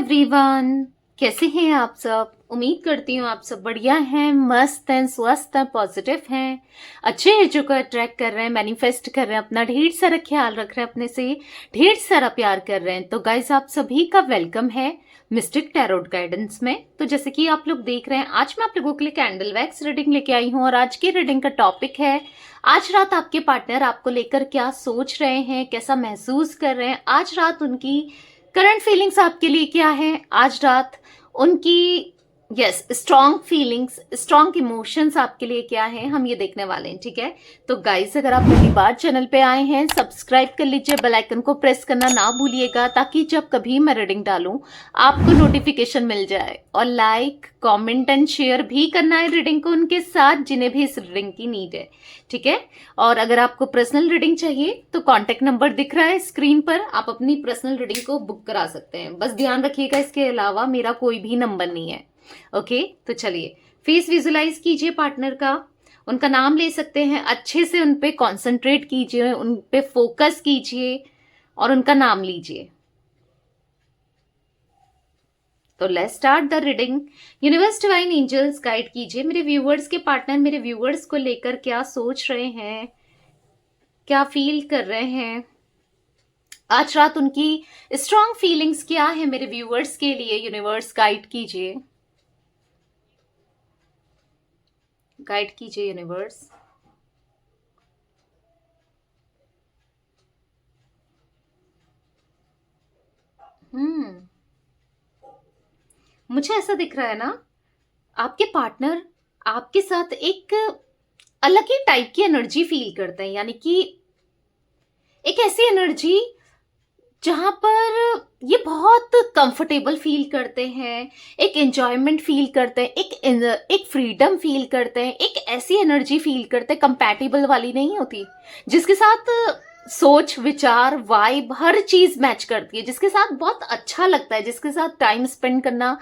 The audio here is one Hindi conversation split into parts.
एवरीवन, कैसे हैं आप सब। उम्मीद करती हूँ आप सब बढ़िया हैं, मस्त हैं, स्वस्थ हैं, पॉजिटिव हैं, अच्छे एजो को अट्रैक्ट कर रहे हैं, मैनिफेस्ट कर रहे हैं, अपना ढेर सारा ख्याल रख रहे हैं, अपने से ढेर सारा प्यार कर रहे हैं। तो गाइज आप सभी का वेलकम है मिस्टिक टैरोट गाइडेंस में। तो जैसे कि आप लोग देख रहे हैं, आज मैं आप लोगों के लिए कैंडल वैक्स रीडिंग लेके आई हूँ और आज की रीडिंग का टॉपिक है आज रात आपके पार्टनर आपको लेकर क्या सोच रहे हैं, कैसा महसूस कर रहे हैं, आज रात उनकी करंट फीलिंग्स आपके लिए क्या है, आज रात उनकी स्ट्रॉन्ग फीलिंग्स, स्ट्रॉन्ग इमोशंस आपके लिए क्या है, हम ये देखने वाले हैं। ठीक है, तो गाइस अगर आप पहली बार चैनल पे आए हैं, सब्सक्राइब कर लीजिए, बेल आइकन को प्रेस करना ना भूलिएगा ताकि जब कभी मैं रीडिंग डालूं आपको नोटिफिकेशन मिल जाए। और लाइक, कमेंट एंड शेयर भी करना है रीडिंग को उनके साथ जिन्हें भी इस रीडिंग की नीड है। ठीक है, और अगर आपको पर्सनल रीडिंग चाहिए तो कॉन्टेक्ट नंबर दिख रहा है स्क्रीन पर, आप अपनी पर्सनल रीडिंग को बुक करा सकते हैं। बस ध्यान रखिएगा, इसके अलावा मेरा कोई भी नंबर नहीं है। ओके, तो चलिए फेस विजुलाइज कीजिए पार्टनर का, उनका नाम ले सकते हैं, अच्छे से उन पे कॉन्सेंट्रेट कीजिए, उन पे फोकस कीजिए और उनका नाम लीजिए। तो let's start the reading. Universe divine angels guide कीजिए मेरे व्यूअर्स के पार्टनर मेरे व्यूअर्स को लेकर क्या सोच रहे हैं, क्या फील कर रहे हैं, आज रात उनकी स्ट्रॉन्ग फीलिंग्स क्या है मेरे व्यूअर्स के लिए। यूनिवर्स गाइड कीजिए, गाइड कीजिए यूनिवर्स। मुझे ऐसा दिख रहा है ना, आपके पार्टनर आपके साथ एक अलग ही टाइप की एनर्जी फील करते हैं, यानी कि एक ऐसी एनर्जी जहां पर ये बहुत कंफर्टेबल फील करते हैं, एक एंजॉयमेंट फील करते हैं, एक फ्रीडम फील करते हैं, एक ऐसी एनर्जी फील करते हैं कंपैटिबल वाली नहीं होती, जिसके साथ सोच, विचार, वाइब, हर चीज मैच करती है, जिसके साथ बहुत अच्छा लगता है, जिसके साथ टाइम स्पेंड करना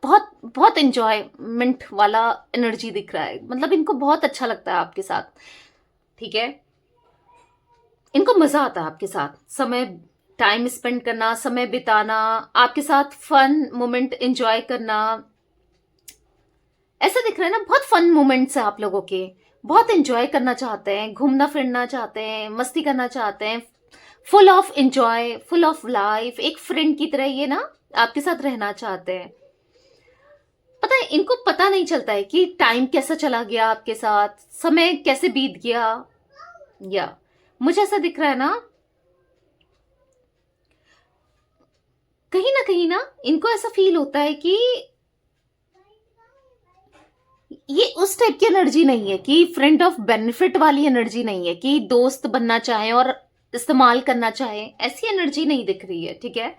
बहुत बहुत एंजॉयमेंट वाला एनर्जी दिख रहा है। मतलब इनको बहुत अच्छा लगता है आपके साथ। ठीक है, इनको मजा आता है आपके साथ समय टाइम स्पेंड करना, समय बिताना, आपके साथ फन मोमेंट एंजॉय करना। ऐसा दिख रहा है ना, बहुत फन मोमेंट्स है आप लोगों के, बहुत एंजॉय करना चाहते हैं, घूमना फिरना चाहते हैं, मस्ती करना चाहते हैं, full of enjoy, full of life, एक फ्रेंड की तरह ये ना आपके साथ रहना चाहते हैं। पता है, इनको पता नहीं चलता है कि टाइम कैसा चला गया, आपके साथ समय कैसे बीत गया। या मुझे ऐसा दिख रहा है कहीं ना इनको ऐसा फील होता है कि ये उस टाइप की एनर्जी नहीं है, कि फ्रेंड ऑफ बेनिफिट वाली एनर्जी नहीं है, कि दोस्त बनना चाहे और इस्तेमाल करना चाहे, ऐसी एनर्जी नहीं दिख रही है। ठीक है,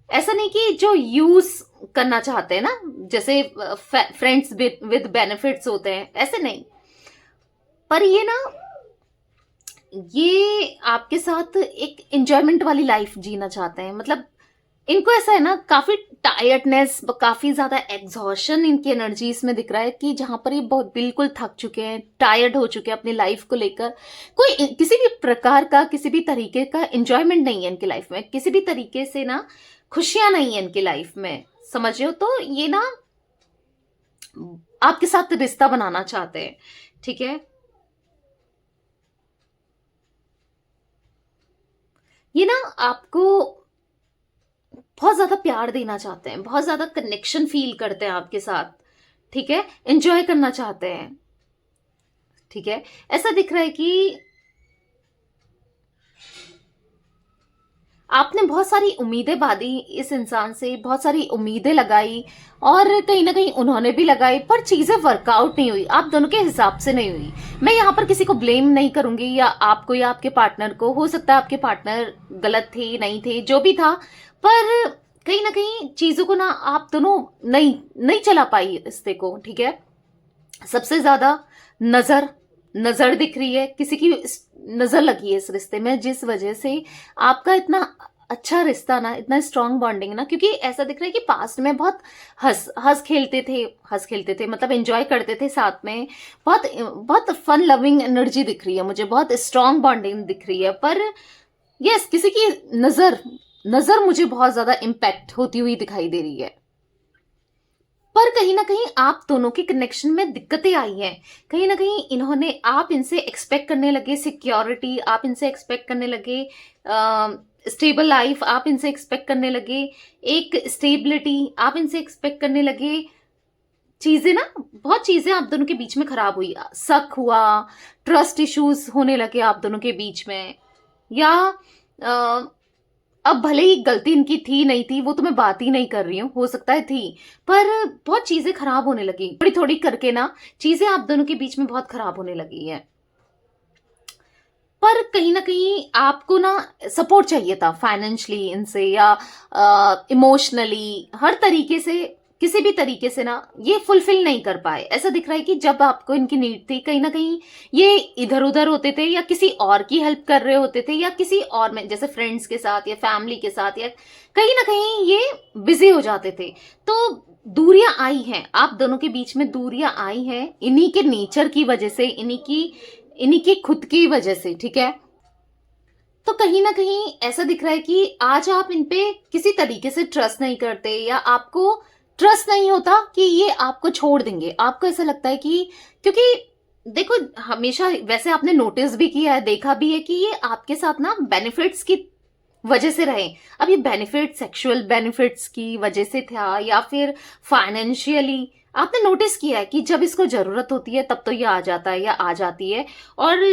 ऐसा नहीं कि जो यूज करना चाहते हैं ना, जैसे फ्रेंड्स विद बेनिफिट्स होते हैं, ऐसे नहीं। पर ये आपके साथ एक एंजॉयमेंट वाली लाइफ जीना चाहते हैं। मतलब इनको ऐसा है ना, काफी टायर्डनेस, काफी ज्यादा एग्जॉशन इनकी एनर्जीज में दिख रहा है, कि जहां पर ये बहुत बिल्कुल थक चुके हैं, टायर्ड हो चुके हैं अपनी लाइफ को लेकर। कोई किसी भी प्रकार का, किसी भी तरीके का एंजॉयमेंट नहीं है इनकी लाइफ में, किसी भी तरीके से ना खुशियां नहीं है इनकी लाइफ में, समझ रहे हो। तो ये ना आपके साथ रिश्ता बनाना चाहते हैं। ठीक है, ये ना आपको बहुत ज्यादा प्यार देना चाहते हैं, बहुत ज्यादा कनेक्शन फील करते हैं आपके साथ। ठीक है, एंजॉय करना चाहते हैं। ठीक है, ऐसा दिख रहा है कि आपने बहुत सारी उम्मीदें बांधी इस इंसान से, बहुत सारी उम्मीदें लगाई और कहीं ना कहीं उन्होंने भी लगाई, पर चीजें वर्कआउट नहीं हुई, आप दोनों के हिसाब से नहीं हुई। मैं यहाँ पर किसी को ब्लेम नहीं करूंगी, या आपको या आपके पार्टनर को। हो सकता है आपके पार्टनर गलत थे, नहीं थे, जो भी था, पर कहीं ना कहीं चीजों को ना आप दोनों नहीं चला पाई रिश्ते को। ठीक है, सबसे ज्यादा नजर दिख रही है, किसी की नजर लगी है इस रिश्ते में, जिस वजह से आपका इतना अच्छा रिश्ता ना, इतना स्ट्रांग बॉन्डिंग ना, क्योंकि ऐसा दिख रहा है कि पास्ट में बहुत हंस खेलते थे, मतलब एंजॉय करते थे साथ में, बहुत बहुत फन लविंग एनर्जी दिख रही है मुझे, बहुत स्ट्रांग बॉन्डिंग दिख रही है। पर यस, किसी की नजर नजर मुझे बहुत ज्यादा इम्पैक्ट होती हुई दिखाई दे रही है। पर कहीं ना कहीं आप दोनों के कनेक्शन में दिक्कतें आई हैं। कहीं ना कहीं इन्होंने, आप इनसे एक्सपेक्ट करने लगे सिक्योरिटी, आप इनसे एक्सपेक्ट करने लगे स्टेबल लाइफ, आप इनसे एक्सपेक्ट करने लगे एक स्टेबिलिटी, आप इनसे एक्सपेक्ट करने लगे चीजें ना, बहुत चीजें आप दोनों के बीच में खराब हुई, शक हुआ, ट्रस्ट इश्यूज होने लगे आप दोनों के बीच में। या अब भले ही गलती इनकी थी नहीं थी वो तो मैं बात ही नहीं कर रही हूँ, हो सकता है थी, पर बहुत चीजें खराब होने लगी थोड़ी थोड़ी करके ना, चीजें आप दोनों के बीच में बहुत खराब होने लगी है। पर कहीं ना कहीं आपको ना सपोर्ट चाहिए था फाइनेंशियली इनसे, या इमोशनली, हर तरीके से, किसी भी तरीके से ना ये फुलफिल नहीं कर पाए। ऐसा दिख रहा है कि जब आपको इनकी नीड थी, कहीं ना कहीं ये इधर उधर होते थे, या किसी और की हेल्प कर रहे होते थे, या किसी और में जैसे फ्रेंड्स के साथ या फैमिली के साथ, या कहीं ना कहीं ये बिजी हो जाते थे। तो दूरियां आई हैं आप दोनों के बीच में, दूरियां आई हैं इन्हीं के नेचर की वजह से, इन्हीं की खुद की वजह से, ठीक है। तो कहीं ना कहीं ऐसा दिख रहा है कि आज आप इन पे किसी तरीके से ट्रस्ट नहीं करते, या आपको ट्रस्ट नहीं होता कि ये आपको छोड़ देंगे। आपको ऐसा लगता है कि, क्योंकि देखो हमेशा वैसे आपने नोटिस भी किया है, देखा भी है कि ये आपके साथ ना बेनिफिट्स की वजह से रहे। अब ये बेनिफिट सेक्सुअल बेनिफिट्स की वजह से था, या फिर फाइनेंशियली, आपने नोटिस किया है कि जब इसको जरूरत होती है तब तो ये आ जाता है या आ जाती है, और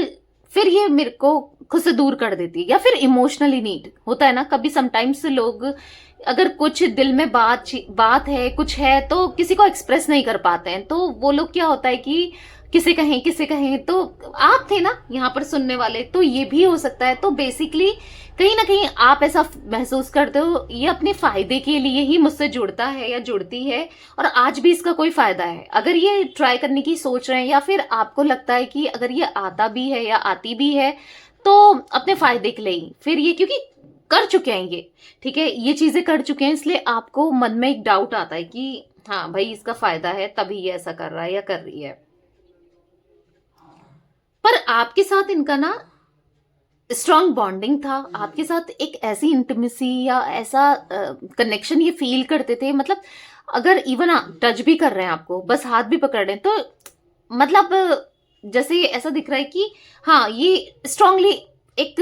फिर ये मेरे को खुद से दूर कर देती है। या फिर इमोशनली नीड होता है ना, कभी समटाइम्स लोग अगर कुछ दिल में बात है, कुछ है, तो किसी को एक्सप्रेस नहीं कर पाते हैं, तो वो लोग क्या होता है कि किसे कहें, तो आप थे ना यहाँ पर सुनने वाले, तो ये भी हो सकता है। तो बेसिकली कहीं ना कहीं आप ऐसा महसूस करते हो ये अपने फायदे के लिए ही मुझसे जुड़ता है या जुड़ती है, और आज भी इसका कोई फायदा है। अगर ये ट्राई करने की सोच रहे हैं, या फिर आपको लगता है कि अगर ये आता भी है या आती भी है तो अपने फायदे के लिए ही, फिर ये क्योंकि कर चुके हैं ये, ठीक है, ये चीजें कर चुके हैं, इसलिए आपको मन में एक डाउट आता है कि हाँ भाई इसका फायदा है तभी ये ऐसा कर रहा है या कर रही है। पर आपके साथ इनका ना स्ट्रॉन्ग बॉन्डिंग था, आपके साथ एक ऐसी इंटीमेसी या ऐसा कनेक्शन ये फील करते थे, मतलब अगर इवन टच भी कर रहे हैं आपको, बस हाथ भी पकड़ रहे हैं, तो मतलब जैसे ऐसा दिख रहा है कि हाँ ये स्ट्रांगली एक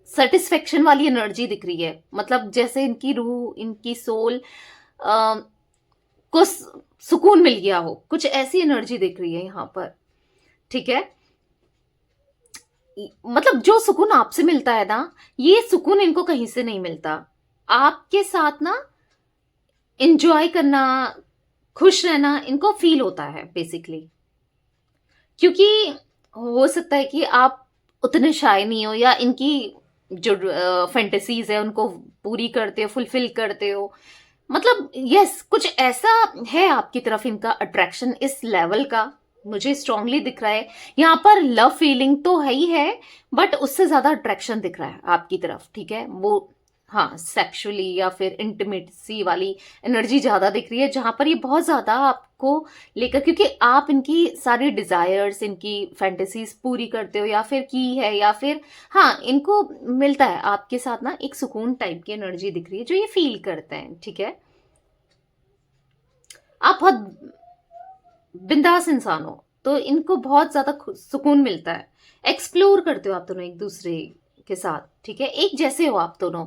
सेटिस्फेक्शन वाली एनर्जी दिख रही है। मतलब जैसे इनकी रूह, इनकी सोल को सुकून मिल गया हो, कुछ ऐसी एनर्जी दिख रही है यहाँ पर, ठीक है। मतलब जो सुकून आपसे मिलता है ना, ये सुकून इनको कहीं से नहीं मिलता। आपके साथ ना एंजॉय करना, खुश रहना इनको फील होता है बेसिकली, क्योंकि हो सकता है कि आप उतने शाय नहीं हो, या इनकी जो फैंटेसीज है उनको पूरी करते हो, फुलफिल करते हो। मतलब यस, कुछ ऐसा है आपकी तरफ इनका अट्रैक्शन इस लेवल का, मुझे स्ट्रांगली दिख रहा है। यहाँ पर लव फीलिंग तो है ही है, बट उससे ज्यादा अट्रैक्शन दिख रहा है आपकी तरफ, ठीक है। वो हाँ सेक्सुअली या फिर इंटीमेसी वाली एनर्जी ज्यादा दिख रही है, जहां पर ये बहुत ज्यादा आपको लेकर, क्योंकि आप इनकी सारी डिजायर्स, इनकी फैंटेसीज पूरी करते हो, या फिर की है, या फिर हाँ इनको मिलता है आपके साथ ना एक सुकून टाइप की एनर्जी दिख रही है जो ये फील करते हैं, ठीक है। आप बहुत बिंदास इंसान हो, तो इनको बहुत ज्यादा सुकून मिलता है। एक्सप्लोर करते हो आप दोनों एक दूसरे के साथ, ठीक है, एक जैसे हो आप दोनों,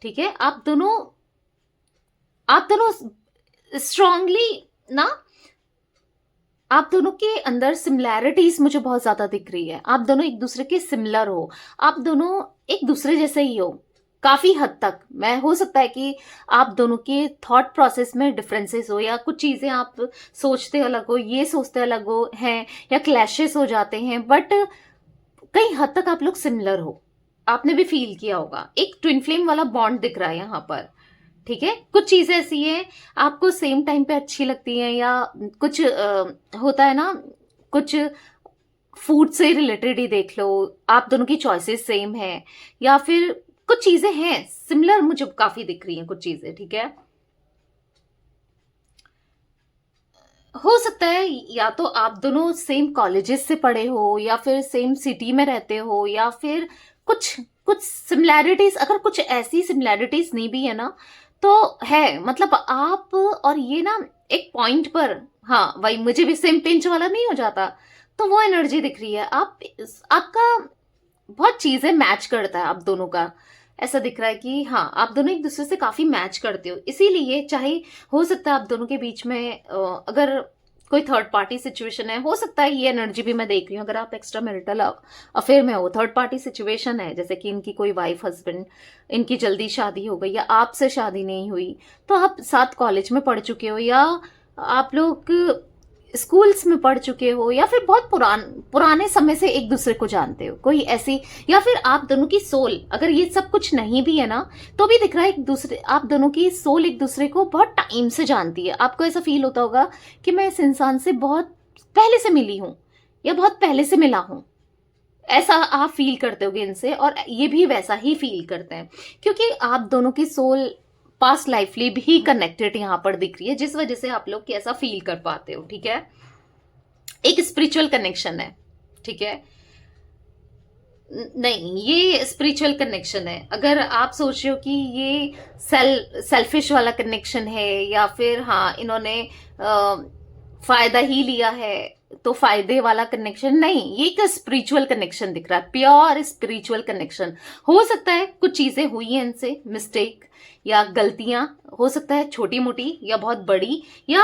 ठीक है। आप दोनों स्ट्रांगली ना, आप दोनों के अंदर सिमिलैरिटीज मुझे बहुत ज्यादा दिख रही है। आप दोनों एक दूसरे के सिमिलर हो, आप दोनों एक दूसरे जैसे ही हो काफी हद तक। मैं हो सकता है कि आप दोनों के थॉट प्रोसेस में डिफरेंसेस हो, या कुछ चीजें आप सोचते अलग हो, ये सोचते अलग हो हैं, या क्लैशेस हो जाते हैं, बट कई हद तक आप लोग सिमिलर हो। आपने भी फील किया होगा, एक ट्विन फ्लेम वाला बॉन्ड दिख रहा है यहाँ पर, ठीक है। कुछ चीजें ऐसी हैं आपको सेम टाइम पे अच्छी लगती हैं, या कुछ होता है ना, कुछ फूड से रिलेटेड ही देख लो, आप दोनों की चॉइसेस सेम है, या फिर कुछ चीजें हैं सिमिलर, मुझे काफी दिख रही हैं कुछ चीजें, ठीक है। हो सकता है या तो आप दोनों सेम कॉलेजेस से पढ़े हो, या फिर सेम सिटी में रहते हो, या फिर कुछ कुछ सिमिलैरिटीज, अगर कुछ ऐसी सिमिलैरिटीज नहीं भी है ना, तो है मतलब आप और ये ना एक पॉइंट पर, हाँ वही मुझे भी सेम पिंच वाला नहीं हो जाता, तो वो एनर्जी दिख रही है। आपका बहुत चीजें मैच करता है आप दोनों का। ऐसा दिख रहा है कि हाँ आप दोनों एक दूसरे से काफी मैच करते हो, इसीलिए चाहे हो सकता है आप दोनों के बीच में अगर कोई थर्ड पार्टी सिचुएशन है, हो सकता है ये एनर्जी भी मैं देख रही हूँ, अगर आप एक्स्ट्रा मैरिटल अफेयर में हो, थर्ड पार्टी सिचुएशन है, जैसे कि इनकी कोई वाइफ हस्बैंड, इनकी जल्दी शादी हो गई या आपसे शादी नहीं हुई, तो आप साथ कॉलेज में पढ़ चुके हो या आप लोग स्कूल्स में पढ़ चुके हो या फिर बहुत पुराने समय से एक दूसरे को जानते हो, कोई ऐसी, या फिर आप दोनों की सोल, अगर ये सब कुछ नहीं भी है ना, तो भी दिख रहा है एक दूसरे, आप दोनों की सोल एक दूसरे को बहुत टाइम से जानती है। आपको ऐसा फील होता होगा कि मैं इस इंसान से बहुत पहले से मिली हूं या बहुत पहले से मिला हूं, ऐसा आप फील करते होगे इनसे, और ये भी वैसा ही फील करते हैं, क्योंकि आप दोनों की सोल पास्ट लाइफली भी कनेक्टेड यहां पर दिख रही है, जिस वजह से आप लोग ऐसा फील कर पाते हो। ठीक है, एक स्पिरिचुअल कनेक्शन है। ठीक है, नहीं ये स्पिरिचुअल कनेक्शन है। अगर आप सोच रहे हो कि ये सेल्फिश वाला कनेक्शन है या फिर हाँ इन्होंने फायदा ही लिया है, तो फायदे वाला कनेक्शन नहीं, ये एक स्पिरिचुअल कनेक्शन दिख रहा है, प्योर स्पिरिचुअल कनेक्शन। हो सकता है कुछ चीजें हुई हैं इनसे, मिस्टेक या गलतियां, हो सकता है छोटी मोटी या बहुत बड़ी, या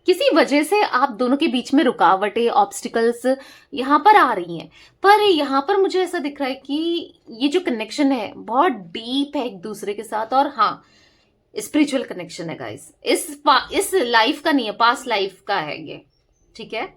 किसी वजह से आप दोनों के बीच में रुकावटें, ऑब्स्टिकल्स यहाँ पर आ रही हैं। पर यहाँ पर मुझे ऐसा दिख रहा है कि ये जो कनेक्शन है बहुत डीप है एक दूसरे के साथ, और हाँ स्पिरिचुअल कनेक्शन है गाइस, इस लाइफ का नहीं है, पास्ट लाइफ का है ये। ठीक है,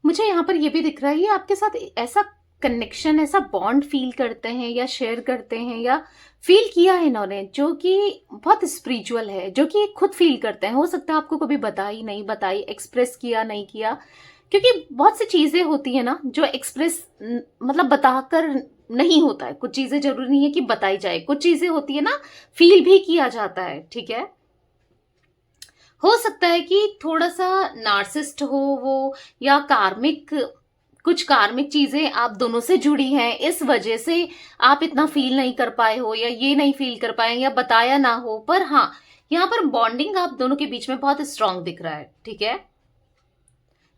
मुझे यहाँ पर ये भी दिख रहा है, ये आपके साथ ऐसा कनेक्शन, ऐसा बॉन्ड फील करते हैं या शेयर करते हैं या फील किया है इन्होंने, जो कि बहुत स्पिरिचुअल है, जो कि खुद फील करते हैं। हो सकता है आपको कभी बताई नहीं बताई, एक्सप्रेस किया नहीं किया, क्योंकि बहुत सी चीजें होती है ना जो एक्सप्रेस मतलब बताकर नहीं होता है। कुछ चीजें जरूरी नहीं है कि बताई जाए, कुछ चीजें होती है ना फील भी किया जाता है। ठीक है, हो सकता है कि थोड़ा सा नार्सिस्ट हो वो, या कार्मिक, कुछ कार्मिक चीजें आप दोनों से जुड़ी हैं, इस वजह से आप इतना फील नहीं कर पाए हो या ये नहीं फील कर पाए या बताया ना हो। पर हाँ यहाँ पर बॉन्डिंग आप दोनों के बीच में बहुत स्ट्रांग दिख रहा है। ठीक है,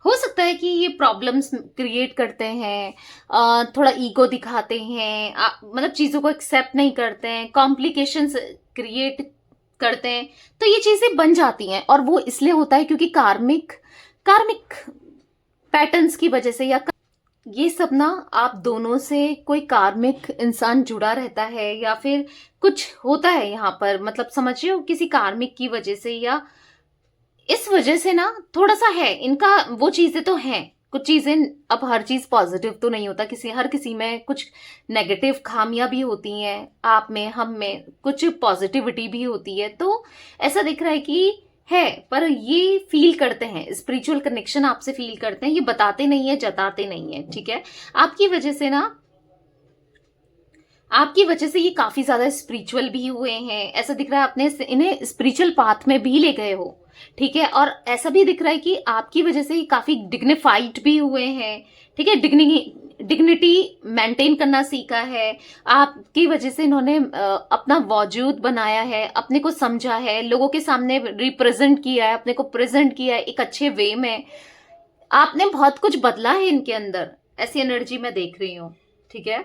हो सकता है कि ये प्रॉब्लम्स क्रिएट करते हैं, थोड़ा ईगो दिखाते हैं, मतलब चीजों को एक्सेप्ट नहीं करते हैं, कॉम्प्लिकेशंस क्रिएट करते हैं, तो ये चीजें बन जाती हैं। और वो इसलिए होता है क्योंकि कार्मिक कार्मिक पैटर्न्स की वजह से, या ये सब ना आप दोनों से कोई कार्मिक इंसान जुड़ा रहता है या फिर कुछ होता है यहाँ पर, मतलब समझ रहे हो, किसी कार्मिक की वजह से या इस वजह से ना थोड़ा सा है इनका, वो चीजें तो हैं कुछ चीजें। अब हर चीज पॉजिटिव तो नहीं होता, हर किसी में कुछ नेगेटिव खामियां भी होती हैं, आप में हम में कुछ पॉजिटिविटी भी होती है। तो ऐसा दिख रहा है कि है, पर ये फील करते हैं, स्पिरिचुअल कनेक्शन आपसे फील करते हैं, ये बताते नहीं है, जताते नहीं है। ठीक है, आपकी वजह से ना, आपकी वजह से ये काफी ज्यादा स्पिरिचुअल भी हुए हैं। ऐसा दिख रहा है आपने इन्हें स्पिरिचुअल पाथ में भी ले गए हो। ठीक है, और ऐसा भी दिख रहा है कि आपकी वजह से ये काफी डिग्निफाइड भी हुए हैं। ठीक है, डिग्निटी मेंटेन करना सीखा है। आपकी वजह से इन्होंने अपना वजूद बनाया है, अपने को समझा है, लोगों के सामने रिप्रेजेंट किया है, अपने को प्रेजेंट किया है एक अच्छे वे में। आपने बहुत कुछ बदला है इनके अंदर, ऐसी एनर्जी मैं देख रही हूँ। ठीक है,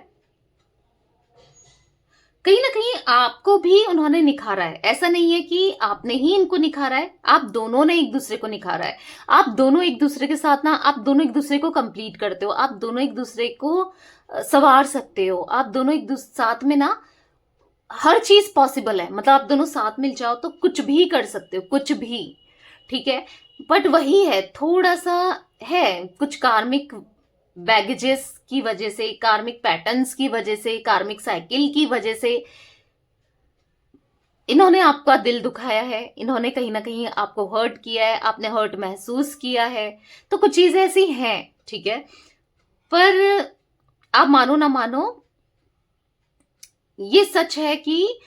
कहीं ना कहीं आपको भी उन्होंने निखारा है, ऐसा नहीं है कि आपने ही इनको निखारा है, आप दोनों ने एक दूसरे को निखारा है। आप दोनों एक दूसरे के साथ ना, आप दोनों एक दूसरे को कंप्लीट करते हो, आप दोनों एक दूसरे को संवार सकते हो, आप दोनों एक दूसरे साथ में ना हर चीज पॉसिबल है, मतलब आप दोनों साथ मिल जाओ तो कुछ भी कर सकते हो, कुछ भी। ठीक है, बट वही है, थोड़ा सा है कुछ कार्मिक बैगेजेस की वजह से, कार्मिक पैटर्न्स की वजह से, कार्मिक साइकिल की वजह से इन्होंने आपका दिल दुखाया है, इन्होंने कहीं ना कहीं आपको हर्ट किया है, आपने हर्ट महसूस किया है। तो कुछ चीजें ऐसी हैं। ठीक है, पर आप मानो ना मानो, ये सच है कि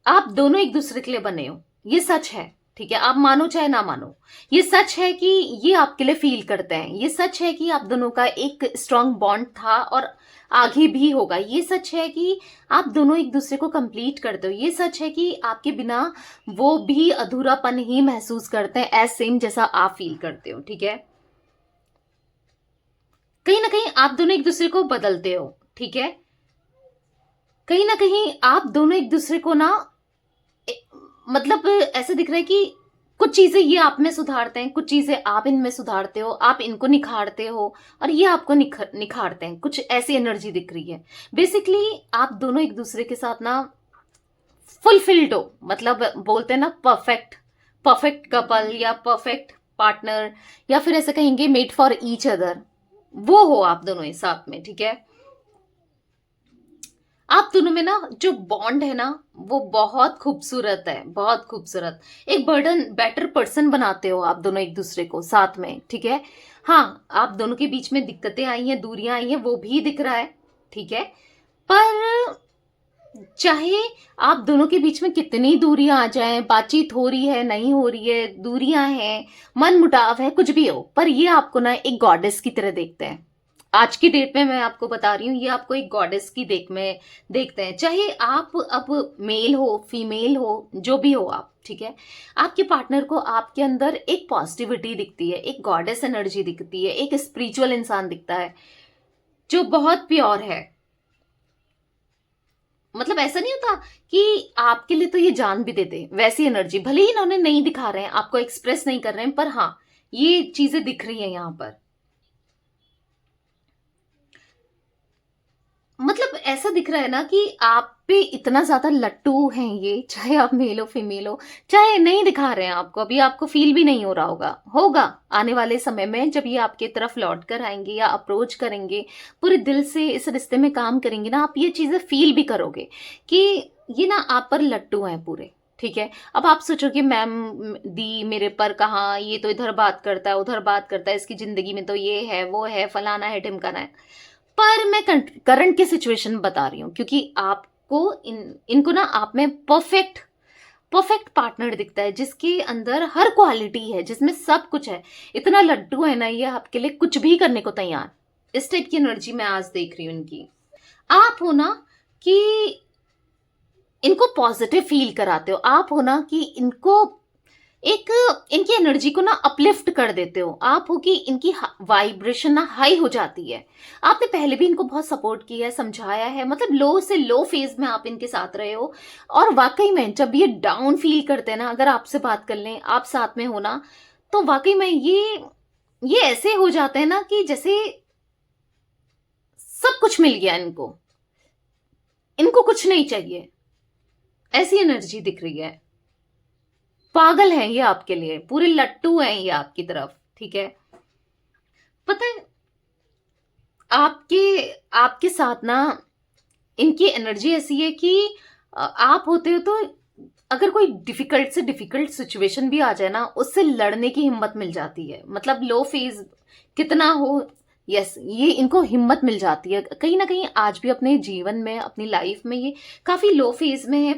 आप दोनों एक दूसरे के लिए बने हो, ये सच है। ठीक है, आप मानो चाहे ना मानो, ये सच है कि ये आपके लिए फील करते हैं, ये सच है कि आप दोनों का एक स्ट्रांग बॉन्ड था और आगे भी होगा, ये सच है कि आप दोनों एक दूसरे को कंप्लीट करते हो, ये सच है कि आपके बिना वो भी अधूरापन ही महसूस करते हैं एज सेम जैसा आप फील करते हो। ठीक है, कहीं ना कहीं आप दोनों एक दूसरे को बदलते हो। ठीक है, कहीं ना कहीं आप दोनों एक दूसरे को ना मतलब ऐसे दिख रहा है कि कुछ चीजें ये आप में सुधारते हैं, कुछ चीजें आप इनमें सुधारते हो, आप इनको निखारते हो और ये आपको निखारते हैं, कुछ ऐसी एनर्जी दिख रही है। बेसिकली आप दोनों एक दूसरे के साथ ना फुलफिल्ड हो, मतलब बोलते हैं ना परफेक्ट, परफेक्ट कपल या परफेक्ट पार्टनर, या फिर ऐसे कहेंगे मेड फॉर ईच अदर, वो हो आप दोनों एक साथ में। ठीक है, आप दोनों में ना जो बॉन्ड है ना वो बहुत खूबसूरत है, बहुत खूबसूरत। एक बर्डन बेटर पर्सन बनाते हो आप दोनों एक दूसरे को साथ में। ठीक है, हाँ आप दोनों के बीच में दिक्कतें आई हैं, दूरियां आई हैं, वो भी दिख रहा है। ठीक है, पर चाहे आप दोनों के बीच में कितनी दूरियां आ जाएं, बातचीत हो रही है नहीं हो रही है, दूरियां हैं, मन मुटाव है, कुछ भी हो, पर ये आपको ना एक गॉडेस की तरह देखते हैं। आज की डेट में मैं आपको बता रही हूँ, ये आपको एक गॉडेस की देख में देखते हैं। चाहे आप अब मेल हो फीमेल हो जो भी हो आप, ठीक है, आपके पार्टनर को आपके अंदर एक पॉजिटिविटी दिखती है, एक गॉडेस एनर्जी दिखती है, एक स्पिरिचुअल इंसान दिखता है जो बहुत प्योर है। मतलब ऐसा नहीं होता कि आपके लिए तो ये जान भी देते, वैसी एनर्जी भले ही इन्होंने नहीं दिखा रहे हैं, आपको एक्सप्रेस नहीं कर रहे हैं, पर हाँ ये चीजें दिख रही हैं यहां पर। मतलब ऐसा दिख रहा है ना कि आप पे इतना ज्यादा लट्टू हैं ये, चाहे आप मेल हो फीमेल हो, चाहे नहीं दिखा रहे हैं आपको, अभी आपको फील भी नहीं हो रहा होगा आने वाले समय में जब ये आपके तरफ लौट कर आएंगे या अप्रोच करेंगे, पूरे दिल से इस रिश्ते में काम करेंगे ना, आप ये चीजें फील भी करोगे कि ये ना आप पर लट्टू हैं पूरे। ठीक है, अब आप सोचोगे मैम दी मेरे पर कहाँ, ये तो इधर बात करता है उधर बात करता है, इसकी जिंदगी में तो ये है वो है फलाना है ढिमकाना है, पर मैं करंट की सिचुएशन बता रही हूँ क्योंकि आपको इनको ना आप में परफेक्ट परफेक्ट पार्टनर दिखता है जिसके अंदर हर क्वालिटी है, जिसमें सब कुछ है, इतना लड्डू है ना ये आपके लिए कुछ भी करने को तैयार। इस टाइप की एनर्जी मैं आज देख रही हूँ इनकी। आप हो ना कि इनको पॉजिटिव फील कराते हो, आप हो ना कि इनको एक इनकी एनर्जी को ना अपलिफ्ट कर देते हो, आप हो कि इनकी वाइब्रेशन ना हाई हो जाती है। आपने पहले भी इनको बहुत सपोर्ट किया है, समझाया है, मतलब लो से लो फेज में आप इनके साथ रहे हो, और वाकई में जब ये डाउन फील करते हैं ना, अगर आपसे बात कर लें, आप साथ में हो ना, तो वाकई में ये ऐसे हो जाते हैं ना कि जैसे सब कुछ मिल गया इनको, इनको कुछ नहीं चाहिए, ऐसी एनर्जी दिख रही है। पागल हैं ये आपके लिए, पूरे लट्टू हैं ये आपकी तरफ। ठीक है, पता है आपके आपके साथ ना इनकी एनर्जी ऐसी है कि आप होते हो तो अगर कोई डिफिकल्ट से डिफिकल्ट सिचुएशन भी आ जाए ना, उससे लड़ने की हिम्मत मिल जाती है, मतलब लो फेज कितना हो, यस ये इनको हिम्मत मिल जाती है। कहीं ना कहीं आज भी अपने जीवन में अपनी लाइफ में ये काफी लो फेज में है,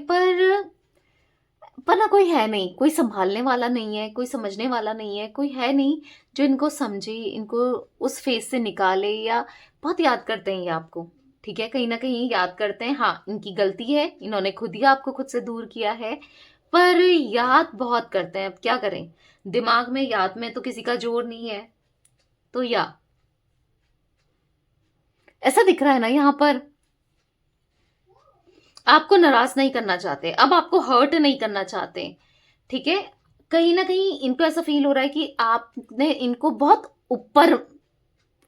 पर ना कोई है नहीं, कोई संभालने वाला नहीं है, कोई समझने वाला नहीं है, कोई है नहीं जो इनको समझे, इनको उस फेज से निकाले, या बहुत याद करते हैं ये आपको। ठीक है, कहीं ना कहीं याद करते हैं, हाँ इनकी गलती है, इन्होंने खुद ही आपको खुद से दूर किया है, पर याद बहुत करते हैं। अब क्या करें, दिमाग में याद में तो किसी का जोर नहीं है, तो या ऐसा दिख रहा है ना यहाँ पर, आपको नाराज नहीं करना चाहते, अब आपको हर्ट नहीं करना चाहते। ठीक है, कहीं ना कहीं इनको ऐसा फील हो रहा है कि आपने इनको बहुत ऊपर,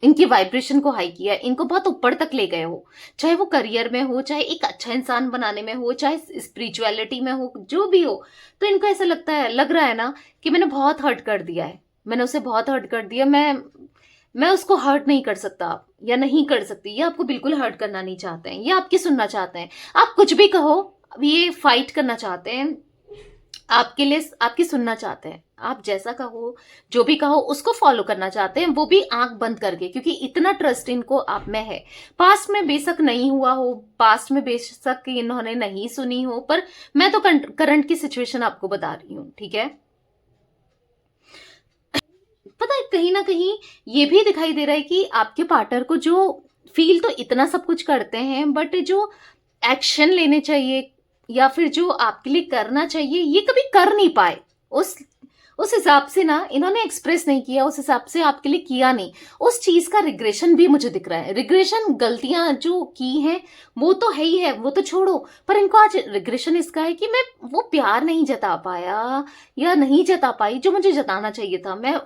इनकी वाइब्रेशन को हाई किया है, इनको बहुत ऊपर तक ले गए हो, चाहे वो करियर में हो, चाहे एक अच्छा इंसान बनाने में हो, चाहे स्पिरिचुअलिटी में हो, जो भी हो, तो इनको ऐसा लगता है, लग रहा है ना कि मैंने बहुत हर्ट कर दिया है, मैंने उसे बहुत हर्ट कर दिया, मैं उसको हर्ट नहीं कर सकता या नहीं कर सकती। ये आपको बिल्कुल हर्ट करना नहीं चाहते हैं, ये आपकी सुनना चाहते हैं, आप कुछ भी कहो, अब ये फाइट करना चाहते हैं आपके लिए, आपकी सुनना चाहते हैं, आप जैसा कहो जो भी कहो उसको फॉलो करना चाहते हैं, वो भी आंख बंद करके, क्योंकि इतना ट्रस्ट इनको आप में है। पास्ट में बेशक नहीं हुआ हो, पास्ट में बेशक इन्होंने नहीं सुनी हो, पर मैं तो करंट की सिचुएशन आपको बता रही हूँ। ठीक है, पता है कहीं ना कहीं ये भी दिखाई दे रहा है कि आपके पार्टनर को जो फील तो इतना सब कुछ करते हैं, बट जो एक्शन लेने चाहिए या फिर जो आपके लिए करना चाहिए ये कभी कर नहीं पाए। उस उस हिसाब से ना इन्होंने एक्सप्रेस नहीं किया, उस हिसाब से आपके लिए किया नहीं। उस चीज का रिग्रेशन भी मुझे दिख रहा है। रिग्रेशन, गलतियां जो की हैं वो तो है ही है, वो तो छोड़ो, पर इनको आज रिग्रेशन इसका है कि मैं वो प्यार नहीं जता पाया या नहीं जता पाई जो मुझे जताना चाहिए था। मैं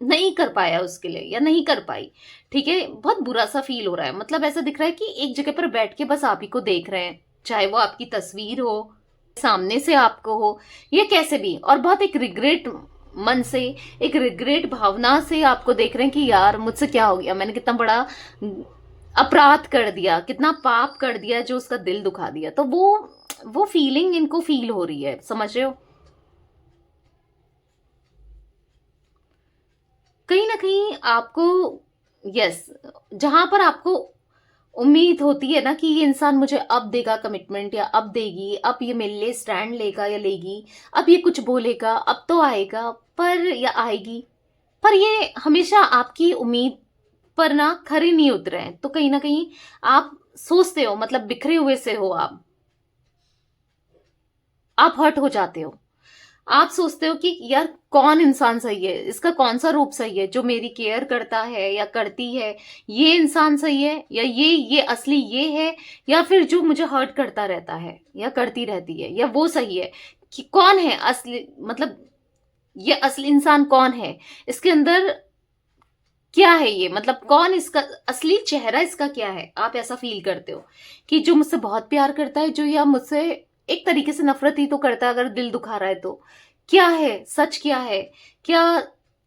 नहीं कर पाया उसके लिए या नहीं कर पाई। ठीक है, बहुत बुरा सा फील हो रहा है। मतलब ऐसा दिख रहा है कि एक जगह पर बैठ के बस आप ही को देख रहे हैं, चाहे वो आपकी तस्वीर हो, सामने से आपको हो, या कैसे भी, और बहुत एक रिग्रेट मन से, एक रिग्रेट भावना से आपको देख रहे हैं कि यार मुझसे क्या हो गया, मैंने कितना बड़ा अपराध कर दिया, कितना पाप कर दिया जो उसका दिल दुखा दिया। तो वो फीलिंग इनको फील हो रही है, समझ रहे हो। कहीं ना कहीं आपको, यस, जहां पर आपको उम्मीद होती है ना कि ये इंसान मुझे अब देगा कमिटमेंट, या अब देगी, अब ये मेरे लिए स्टैंड लेगा या लेगी, अब ये कुछ बोलेगा, अब तो आएगा, पर या आएगी, पर ये हमेशा आपकी उम्मीद पर ना खरे नहीं उतरे हैं। तो कहीं ना कहीं आप सोचते हो, मतलब बिखरे हुए से हो आप हर्ट हो जाते हो। आप सोचते हो कि यार कौन इंसान सही है, इसका कौन सा रूप सही है जो मेरी केयर करता है या करती है, ये इंसान सही है या ये असली ये है, या फिर जो मुझे हर्ट करता रहता है या करती रहती है, या वो सही है। कि कौन है असली, मतलब ये असली इंसान कौन है, इसके अंदर क्या है, ये मतलब कौन, इसका असली चेहरा इसका क्या है। आप ऐसा फील करते हो कि जो मुझसे बहुत प्यार करता है, जो या मुझसे एक तरीके से नफरत ही तो करता है अगर दिल दुखा रहा है तो, क्या है सच, क्या है, क्या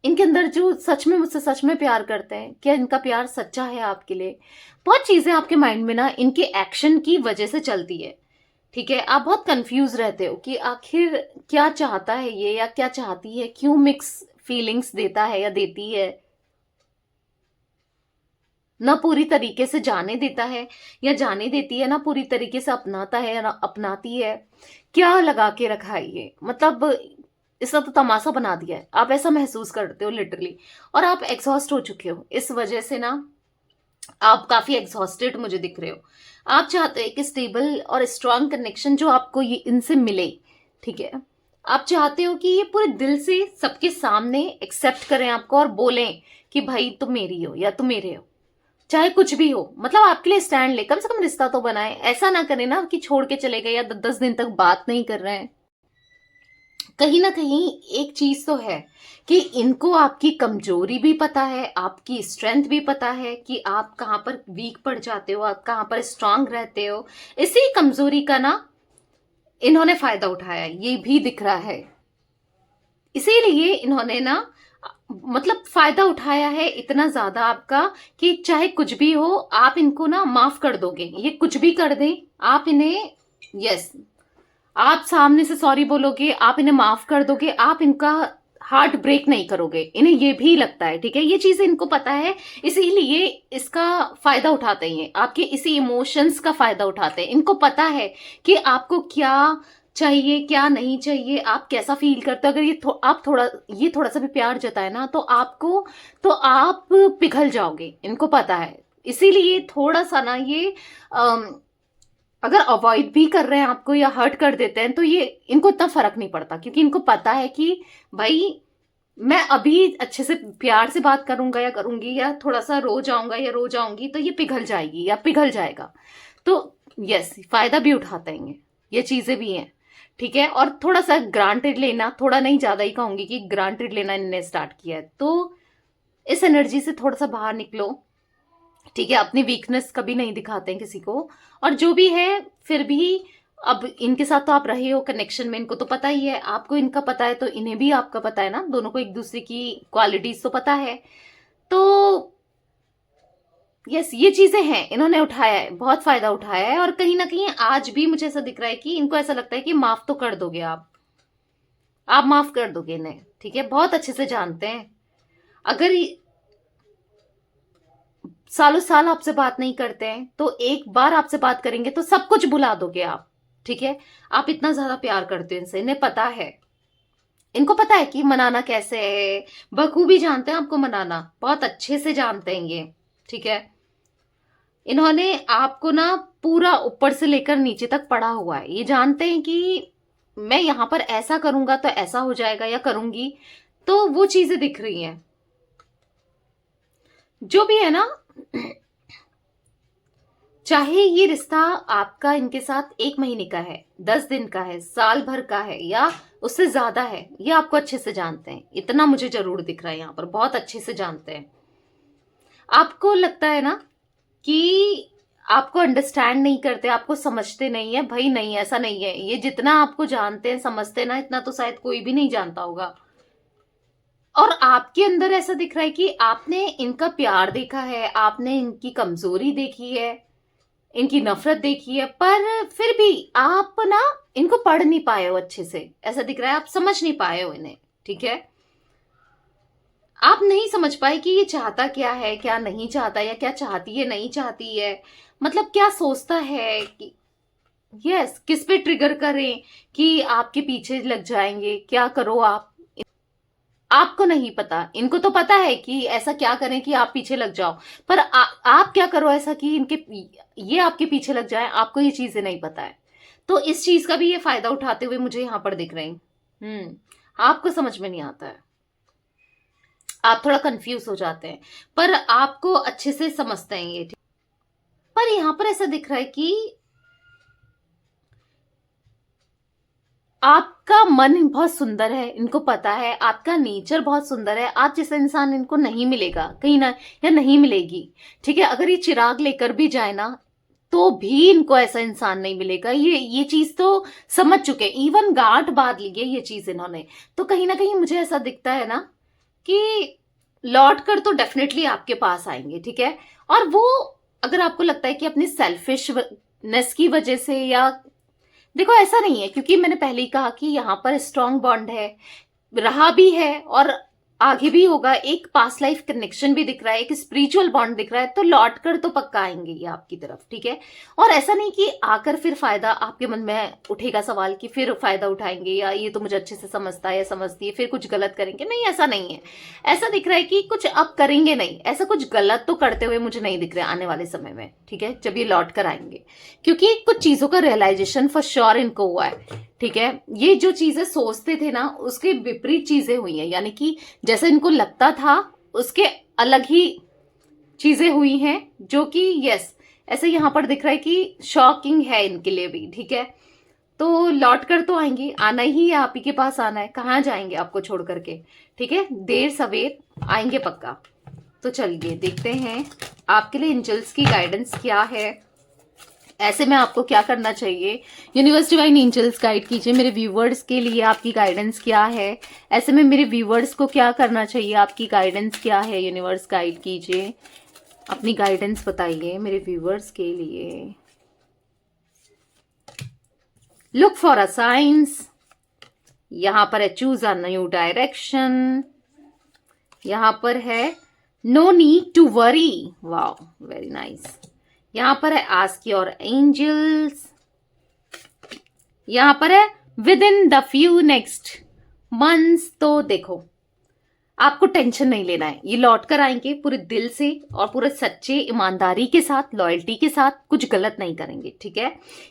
इनके अंदर जो सच में मुझसे सच में प्यार करते हैं, क्या इनका प्यार सच्चा है आपके लिए। बहुत चीजें आपके माइंड में ना इनके एक्शन की वजह से चलती है। ठीक है, आप बहुत कंफ्यूज रहते हो कि आखिर क्या चाहता है ये, या क्या चाहती है, क्यों मिक्स फीलिंग्स देता है या देती है, ना पूरी तरीके से जाने देता है या जाने देती है, ना पूरी तरीके से अपनाता है या ना अपनाती है। क्या लगा के रखा है ये, मतलब इसका तो तमाशा बना दिया है। आप ऐसा महसूस करते हो लिटरली, और आप एग्जॉस्ट हो चुके हो इस वजह से ना। आप काफी एग्जॉस्टेड मुझे दिख रहे हो। आप चाहते हो कि स्टेबल और स्ट्रांग कनेक्शन जो आपको ये इनसे मिले। ठीक है, आप चाहते हो कि ये पूरे दिल से सबके सामने एक्सेप्ट करें आपको और बोलें कि भाई तुम मेरी हो या तुम मेरे हो, चाहे कुछ भी हो। मतलब आपके लिए स्टैंड ले, कम से कम रिश्ता तो बनाए। ऐसा ना करें ना कि छोड़ के चले गए या 10 दिन तक बात नहीं कर रहे हैं। कहीं ना कहीं एक चीज तो है कि इनको आपकी कमजोरी भी पता है, आपकी स्ट्रेंथ भी पता है कि आप कहाँ पर वीक पड़ जाते हो, आप कहाँ पर स्ट्रांग रहते हो। इसी कमजोरी का ना इन्होंने फायदा उठाया, ये भी दिख रहा है। इसीलिए इन्होंने ना मतलब फायदा उठाया है इतना ज्यादा आपका कि चाहे कुछ भी हो आप इनको ना माफ कर दोगे। ये कुछ भी कर दें आप इन्हें, यस, आप सामने से सॉरी बोलोगे, आप इन्हें माफ कर दोगे, आप इनका हार्ट ब्रेक नहीं करोगे। इन्हें ये भी लगता है, ठीक है, ये चीजें इनको पता है। इसीलिए इसका फायदा उठाते हैं, आपके इसी इमोशंस का फायदा उठाते हैं। इनको पता है कि आपको क्या चाहिए क्या नहीं चाहिए, आप कैसा फील करते हो। अगर आप थोड़ा सा भी प्यार जताए ना तो आप पिघल जाओगे, इनको पता है। इसीलिए थोड़ा सा ना ये अगर अवॉइड भी कर रहे हैं आपको या हर्ट कर देते हैं तो ये इनको इतना फर्क नहीं पड़ता, क्योंकि इनको पता है कि भाई मैं अभी अच्छे से प्यार से बात करूंगा या करूंगी, या थोड़ा सा रो जाऊंगा या रो जाऊंगी तो ये पिघल जाएगी या पिघल जाएगा। तो यस, फायदा भी उठाते हैं ये चीजें भी हैं। ठीक है, और थोड़ा सा ग्रांटेड लेना, थोड़ा नहीं ज्यादा ही कहूंगी कि ग्रांटेड लेना इन्होंने स्टार्ट किया है। तो इस एनर्जी से थोड़ा सा बाहर निकलो। ठीक है, अपनी वीकनेस कभी नहीं दिखाते हैं किसी को। और जो भी है फिर भी अब इनके साथ तो आप रहे हो कनेक्शन में, इनको तो पता ही है, आपको इनका पता है तो इन्हें भी आपका पता है ना, दोनों को एक दूसरे की क्वालिटीज तो पता है। तो यस, ये चीजें हैं, इन्होंने उठाया है, बहुत फायदा उठाया है। और कहीं ना कहीं आज भी मुझे ऐसा दिख रहा है कि इनको ऐसा लगता है कि माफ तो कर दोगे आप माफ कर दोगे इन्हें। ठीक है, बहुत अच्छे से जानते हैं। अगर सालों साल आपसे बात नहीं करते हैं तो एक बार आपसे बात करेंगे तो सब कुछ भुला दोगे आप। ठीक है, आप इतना ज्यादा प्यार करते हो इनसे, इन्हें पता है। इनको पता है कि मनाना कैसे है, बखूबी जानते हैं आपको मनाना, बहुत अच्छे से जानते हैं ये, ठीक है। इन्होंने आपको ना पूरा ऊपर से लेकर नीचे तक पढ़ा हुआ है, ये जानते हैं कि मैं यहां पर ऐसा करूंगा तो ऐसा हो जाएगा या करूंगी, तो वो चीजें दिख रही हैं जो भी है ना। चाहे ये रिश्ता आपका इनके साथ 1 महीने का है, 10 दिन का है, साल भर का है या उससे ज्यादा है, ये आपको अच्छे से जानते हैं, इतना मुझे जरूर दिख रहा है यहाँ पर, बहुत अच्छे से जानते हैं। आपको लगता है ना कि आपको अंडरस्टैंड नहीं करते, आपको समझते नहीं है, भाई नहीं, ऐसा नहीं है। ये जितना आपको जानते हैं समझते हैं ना, इतना तो शायद कोई भी नहीं जानता होगा। और आपके अंदर ऐसा दिख रहा है कि आपने इनका प्यार देखा है, आपने इनकी कमजोरी देखी है, इनकी नफरत देखी है, पर फिर भी आप ना इनको पढ़ नहीं पाए हो अच्छे से, ऐसा दिख रहा है। आप समझ नहीं पाए हो इन्हें, ठीक है। आप नहीं समझ पाए कि ये चाहता क्या है, क्या नहीं चाहता, या क्या चाहती है, नहीं चाहती है, मतलब क्या सोचता है कि यस किस पे ट्रिगर करें कि आपके पीछे लग जाएंगे, क्या करो आप। आपको नहीं पता, इनको तो पता है कि ऐसा क्या करें कि आप पीछे लग जाओ, पर आप क्या करो ऐसा कि इनके ये आपके पीछे लग जाए, आपको ये चीजें नहीं पता है। तो इस चीज का भी ये फायदा उठाते हुए मुझे यहां पर दिख रहे हैं। आपको समझ में नहीं आता है, आप थोड़ा कंफ्यूज हो जाते हैं, पर आपको अच्छे से समझते हैं ये, ठीक। पर यहां पर ऐसा दिख रहा है कि आपका मन बहुत सुंदर है, इनको पता है, आपका नेचर बहुत सुंदर है, आप जैसा इंसान इनको नहीं मिलेगा कहीं ना, या नहीं मिलेगी, ठीक है। अगर ये चिराग लेकर भी जाए ना तो भी इनको ऐसा इंसान नहीं मिलेगा, ये चीज तो समझ चुके हैं, इवन गांठ बांध ली है ये चीज इन्होंने। तो कहीं ना कहीं मुझे ऐसा दिखता है ना कि लौट कर तो डेफिनेटली आपके पास आएंगे, ठीक है। और वो अगर आपको लगता है कि अपनी सेल्फिशनेस की वजह से, या देखो ऐसा नहीं है, क्योंकि मैंने पहले ही कहा कि यहाँ पर स्ट्रांग बॉन्ड है, रहा भी है और आगे भी होगा, एक पास्ट लाइफ कनेक्शन भी दिख रहा है, एक स्पिरिचुअल बॉन्ड दिख रहा है, तो लौट कर तो पक्का आएंगे ये आपकी तरफ, ठीक है। और ऐसा नहीं कि आकर फिर फायदा, आपके मन में उठेगा सवाल कि फिर फायदा उठाएंगे, या ये तो मुझे अच्छे से समझता है या समझती है, फिर कुछ गलत करेंगे, नहीं ऐसा नहीं है। ऐसा दिख रहा है कि कुछ अब करेंगे नहीं, ऐसा कुछ गलत तो करते हुए मुझे नहीं दिख रहा आने वाले समय में, ठीक है, जब ये लौट कर आएंगे, क्योंकि कुछ चीजों का रियलाइजेशन फॉर श्योर इनको हुआ है, ठीक है। ये जो चीजें सोचते थे ना उसके विपरीत चीजें हुई हैं, यानी कि जैसे इनको लगता था उसके अलग ही चीजें हुई हैं, जो कि यस ऐसे यहां पर दिख रहा है कि शॉकिंग है इनके लिए भी, ठीक है। तो लौट कर तो आएंगे, आना ही है, आप ही के पास आना है, कहाँ जाएंगे आपको छोड़ करके, ठीक है, देर सवेर आएंगे पक्का। तो चलिए देखते हैं आपके लिए एंजल्स की गाइडेंस क्या है, ऐसे में आपको क्या करना चाहिए। यूनिवर्स डिवाइन एंजल्स गाइड कीजिए मेरे व्यूवर्स के लिए, आपकी गाइडेंस क्या है। ऐसे में मेरे व्यूवर्स को क्या करना चाहिए, आपकी गाइडेंस क्या है, यूनिवर्स गाइड कीजिए, अपनी गाइडेंस बताइए मेरे व्यूवर्स के लिए। लुक फॉर अ साइंस, यहां पर है चूज अ न्यू डायरेक्शन, यहां पर है no need to worry, wow very nice. यहां पर है आस्क योर एंजल्स, यहां पर है with in the few next months. तो देखो आपको टेंशन नहीं लेना है, ये लौट कर आएंगे पूरे दिल से और पूरे सच्चे ईमानदारी के साथ, लॉयल्टी के साथ, कुछ गलत नहीं करेंगे, ठीक है।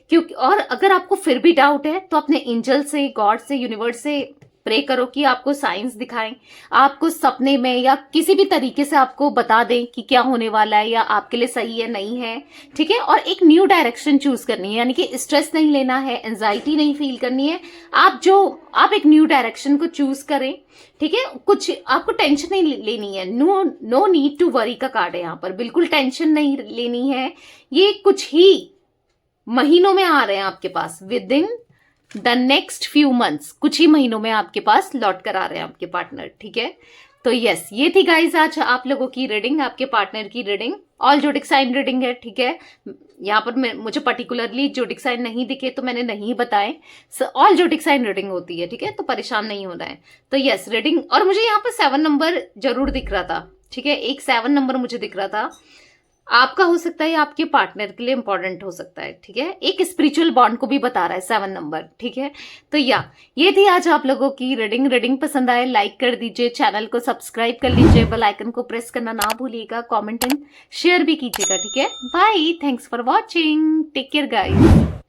क्योंकि और अगर आपको फिर भी डाउट है तो अपने एंजल से, गॉड से, यूनिवर्स से प्रे करो कि आपको साइंस दिखाएं, आपको सपने में या किसी भी तरीके से आपको बता दें कि क्या होने वाला है, या आपके लिए सही है नहीं है, ठीक है। और एक न्यू डायरेक्शन चूज करनी है, यानी कि स्ट्रेस नहीं लेना है, एंजाइटी नहीं फील करनी है, आप एक न्यू डायरेक्शन को चूज करें, ठीक है। कुछ आपको टेंशन नहीं लेनी है, नो नीड टू वरी का कार्ड है यहाँ पर, बिल्कुल टेंशन नहीं लेनी है। ये कुछ ही महीनों में आ रहे हैं आपके पास, with in the next few months, कुछ ही महीनों में आपके पास लौट कर आ रहे हैं आपके पार्टनर, ठीक है। तो यस ये थी गाइज आज आप लोगों की रीडिंग, आपके पार्टनर की reading, all zodiac sign reading है, ठीक है। यहाँ पर मुझे पर्टिकुलरली जोडिक साइन नहीं दिखे तो मैंने नहीं बताए, ऑल जोडिक साइन रीडिंग होती है, ठीक है, तो परेशान नहीं होना है। तो यस रीडिंग, और मुझे यहाँ पर 7 नंबर जरूर दिख रहा था, ठीक है, एक 7 नंबर मुझे दिख रहा था। आपका हो सकता है, आपके पार्टनर के लिए इंपॉर्टेंट हो सकता है, ठीक है। एक स्पिरिचुअल बॉन्ड को भी बता रहा है 7 नंबर, ठीक है। तो ये थी आज आप लोगों की रीडिंग पसंद आए लाइक कर दीजिए, चैनल को सब्सक्राइब कर लीजिए, बेल आइकन को प्रेस करना ना भूलिएगा, कमेंट एंड शेयर भी कीजिएगा, ठीक है। Bye, thanks for watching, take care guys.